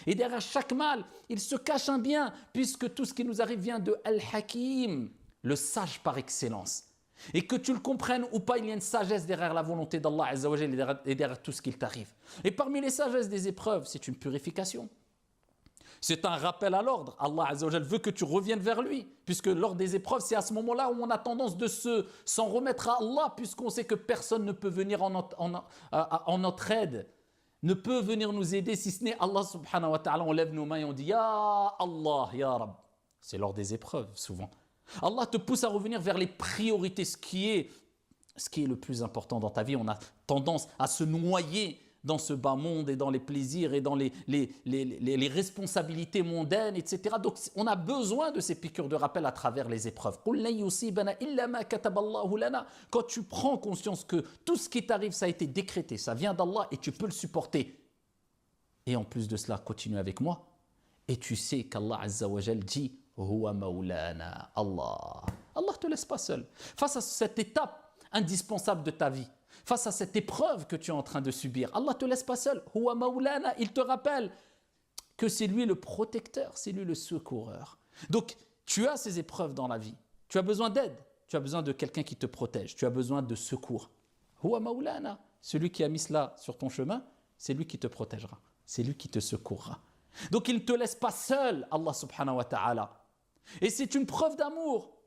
Et derrière chaque mal, il se cache un bien, puisque tout ce qui nous arrive vient de Al-Hakim, le sage par excellence. Et que tu le comprennes ou pas, il y a une sagesse derrière la volonté d'Allah Azza wa Jalla et derrière tout ce qu'il t'arrive. Et parmi les sagesses des épreuves, c'est une purification. C'est un rappel à l'ordre. Allah Azza wa Jalla veut que tu reviennes vers lui, puisque lors des épreuves, c'est à ce moment-là où on a tendance de s'en remettre à Allah, puisqu'on sait que personne ne peut venir en notre aide, ne peut venir nous aider, si ce n'est Allah subhanahu wa ta'ala. On lève nos mains et on dit « Ya Allah, Ya Rab ». C'est lors des épreuves, souvent. Allah te pousse à revenir vers les priorités, ce qui est le plus important dans ta vie. On a tendance à se noyer dans ce bas monde et dans les plaisirs et dans les responsabilités mondaines, etc. Donc, on a besoin de ces piqûres de rappel à travers les épreuves. Quand tu prends conscience que tout ce qui t'arrive, ça a été décrété, ça vient d'Allah et tu peux le supporter. Et en plus de cela, continue avec moi. Et tu sais qu'Allah Azza wa Jal dit Huwa Maulana, Allah. Allah ne te laisse pas seul. Face à cette étape indispensable de ta vie, face à cette épreuve que tu es en train de subir, Allah ne te laisse pas seul. Huwa Maulana, il te rappelle que c'est lui le protecteur, c'est lui le secoureur. Donc, tu as ces épreuves dans la vie. Tu as besoin d'aide, tu as besoin de quelqu'un qui te protège, tu as besoin de secours. Huwa Maulana, celui qui a mis cela sur ton chemin, c'est lui qui te protégera, c'est lui qui te secourra. Donc, il ne te laisse pas seul, Allah subhanahu wa ta'ala. Et c'est une preuve d'amour